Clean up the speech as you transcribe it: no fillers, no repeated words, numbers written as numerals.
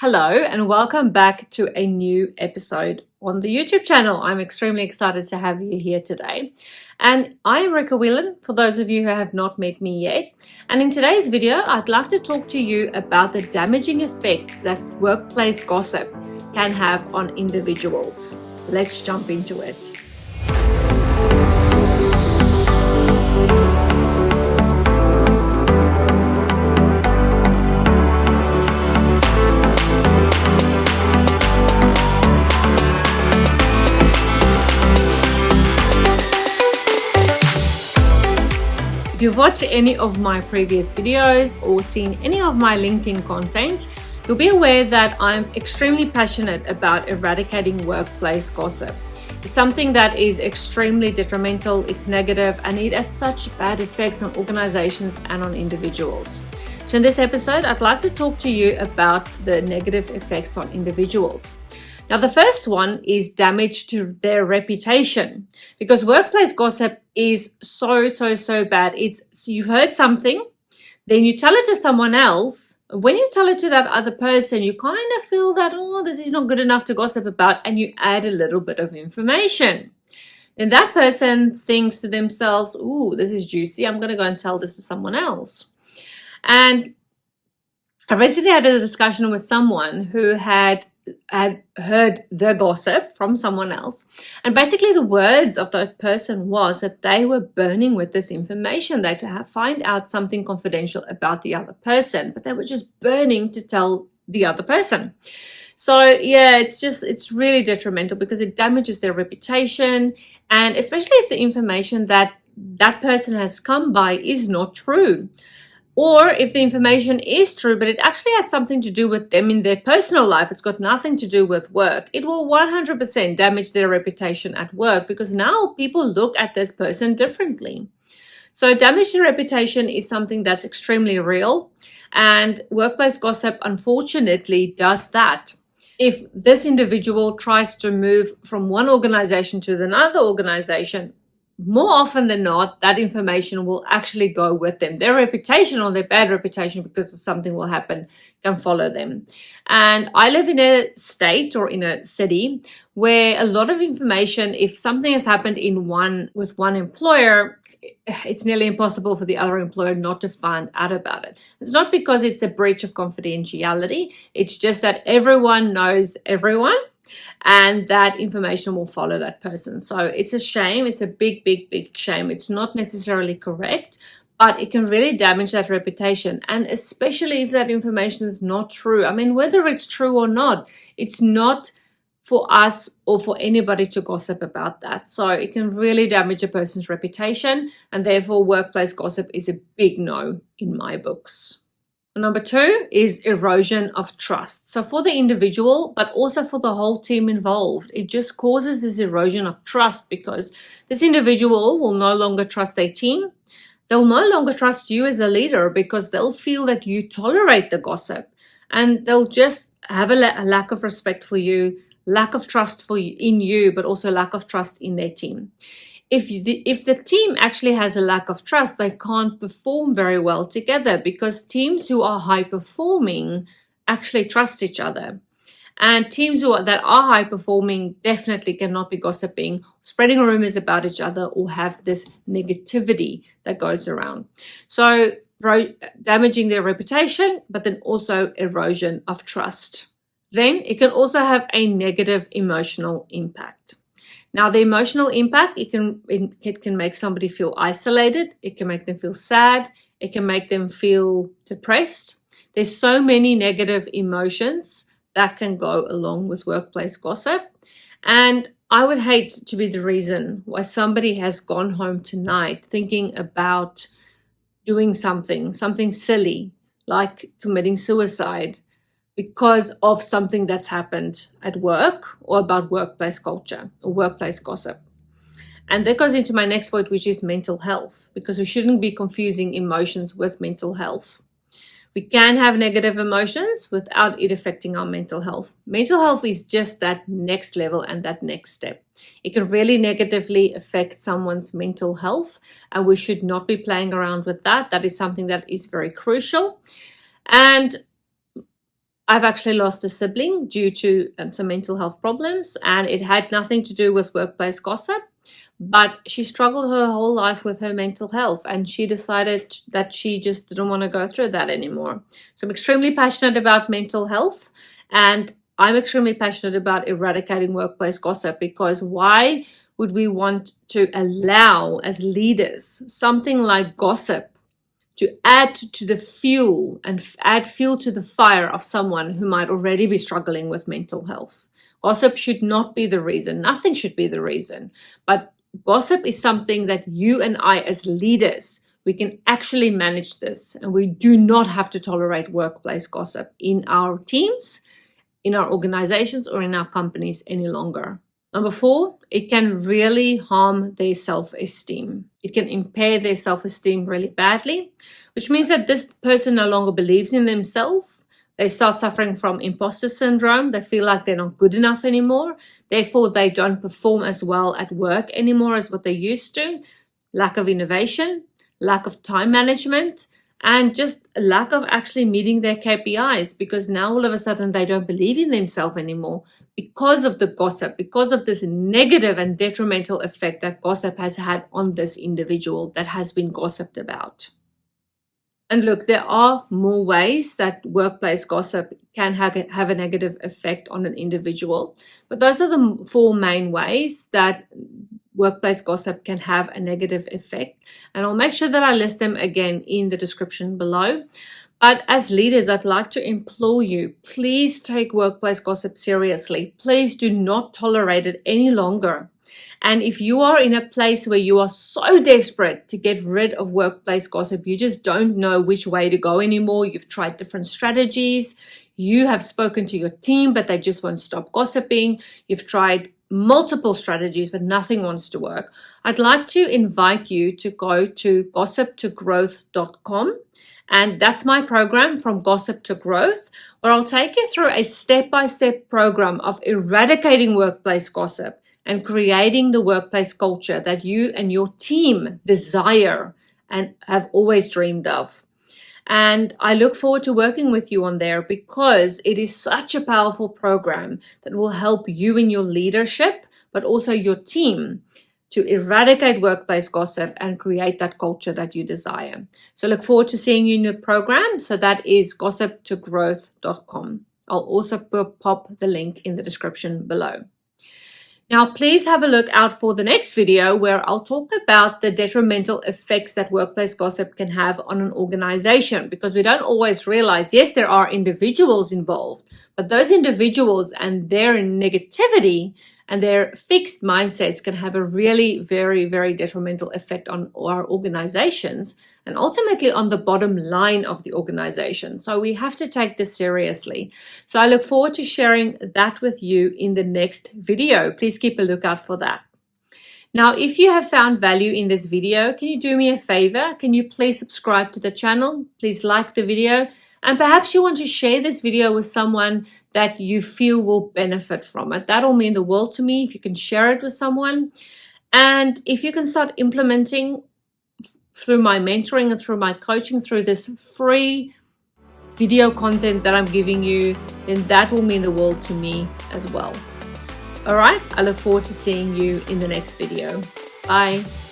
Hello and welcome back to a new episode on the YouTube channel. I'm extremely excited to have you here today. And I'm Rika Whelan, for those of you who have not met me yet. And in today's video, I'd like to talk to you about the damaging effects that workplace gossip can have on individuals. Let's jump into it. If you've watched any of my previous videos or seen any of my LinkedIn content, you'll be aware that I'm extremely passionate about eradicating workplace gossip. It's something that is extremely detrimental, it's negative, and it has such bad effects on organizations and on individuals. So in this episode, I'd like to talk to you about the negative effects on individuals. Now, the first one is damage to their reputation, because workplace gossip is so bad. You've heard something, then you tell it to someone else. When you tell it to that other person, you kind of feel that, oh, this is not good enough to gossip about, and you add a little bit of information. Then that person thinks to themselves, ooh, this is juicy. I'm going to go and tell this to someone else. And I recently had a discussion with someone who had heard the gossip from someone else, and basically the words of that person was that they were burning with this information. They to find out something confidential about the other person, but they were just burning to tell the other person. So yeah, it's really detrimental because it damages their reputation, and especially if the information that person has come by is not true. Or if the information is true, but it actually has something to do with them in their personal life, it's got nothing to do with work, it will 100% damage their reputation at work, because now people look at this person differently. So damage to reputation is something that's extremely real, and workplace gossip unfortunately does that. If this individual tries to move from one organization to another organization, more often than not, that information will actually go with them. Their reputation or their bad reputation, because of something will happen, can follow them. And I live in a state or in a city where a lot of information, if something has happened with one employer, it's nearly impossible for the other employer not to find out about it. It's not because it's a breach of confidentiality. It's just that everyone knows everyone, and that information will follow that person. So it's a shame. It's a big shame. It's not necessarily correct, but it can really damage that reputation. And especially if that information is not true. I mean, whether it's true or not, it's not for us or for anybody to gossip about that. So it can really damage a person's reputation, and therefore workplace gossip is a big no in my books. Number 2 is erosion of trust. So for the individual, but also for the whole team involved, it just causes this erosion of trust, because this individual will no longer trust their team. They'll no longer trust you as a leader, because they'll feel that you tolerate the gossip, and they'll just have a lack of respect for you, lack of trust in you, but also lack of trust in their team. If the team actually has a lack of trust, they can't perform very well together, because teams who are high performing actually trust each other. And teams that are high performing definitely cannot be gossiping, spreading rumors about each other, or have this negativity that goes around. So damaging their reputation, but then also erosion of trust. Then it can also have a negative emotional impact. Now, the emotional impact, it can make somebody feel isolated. It can make them feel sad. It can make them feel depressed. There's so many negative emotions that can go along with workplace gossip. And I would hate to be the reason why somebody has gone home tonight thinking about doing something silly, like committing suicide, because of something that's happened at work, or about workplace culture or workplace gossip. And that goes into my next point, which is mental health, because we shouldn't be confusing emotions with mental health. We can have negative emotions without it affecting our mental health. Mental health is just that next level and that next step. It can really negatively affect someone's mental health, and we should not be playing around with that. That is something that is very crucial. And I've actually lost a sibling due to some mental health problems, and it had nothing to do with workplace gossip, but she struggled her whole life with her mental health, and she decided that she just didn't want to go through that anymore. So I'm extremely passionate about mental health, and I'm extremely passionate about eradicating workplace gossip, because why would we want to allow, as leaders, something like gossip to add to the fuel and add fuel to the fire of someone who might already be struggling with mental health? Gossip should not be the reason. Nothing should be the reason. But gossip is something that you and I, as leaders, we can actually manage this. And we do not have to tolerate workplace gossip in our teams, in our organizations, or in our companies any longer. Number 4, it can really harm their self-esteem. It can impair their self-esteem really badly, which means that this person no longer believes in themselves. They start suffering from imposter syndrome. They feel like they're not good enough anymore. Therefore, they don't perform as well at work anymore as what they used to. Lack of innovation, lack of time management, and just a lack of actually meeting their KPIs, because now all of a sudden they don't believe in themselves anymore because of the gossip, because of this negative and detrimental effect that gossip has had on this individual that has been gossiped about. And look, there are more ways that workplace gossip can have a negative effect on an individual, but those are the 4 main ways that workplace gossip can have a negative effect. And I'll make sure that I list them again in the description below. But as leaders, I'd like to implore you, please take workplace gossip seriously. Please do not tolerate it any longer. And if you are in a place where you are so desperate to get rid of workplace gossip, you just don't know which way to go anymore. You've tried different strategies. You have spoken to your team, but they just won't stop gossiping. You've tried multiple strategies, but nothing wants to work. I'd like to invite you to go to gossiptogrowth.com. And that's my program, From Gossip to Growth, where I'll take you through a step-by-step program of eradicating workplace gossip and creating the workplace culture that you and your team desire and have always dreamed of. And I look forward to working with you on there, because it is such a powerful program that will help you in your leadership, but also your team, to eradicate workplace gossip and create that culture that you desire. So look forward to seeing you in the program. So that is gossiptogrowth.com. I'll also pop the link in the description below. Now, please have a look out for the next video, where I'll talk about the detrimental effects that workplace gossip can have on an organization, because we don't always realize, yes, there are individuals involved, but those individuals and their negativity and their fixed mindsets can have a really very, very detrimental effect on our organizations and ultimately on the bottom line of the organization. So we have to take this seriously. So I look forward to sharing that with you in the next video. Please keep a lookout for that. Now, if you have found value in this video, can you do me a favor? Can you please subscribe to the channel? Please like the video. And perhaps you want to share this video with someone that you feel will benefit from it. That'll mean the world to me if you can share it with someone. And if you can start implementing through my mentoring and through my coaching, through this free video content that I'm giving you, then that will mean the world to me as well. All right, I look forward to seeing you in the next video. Bye.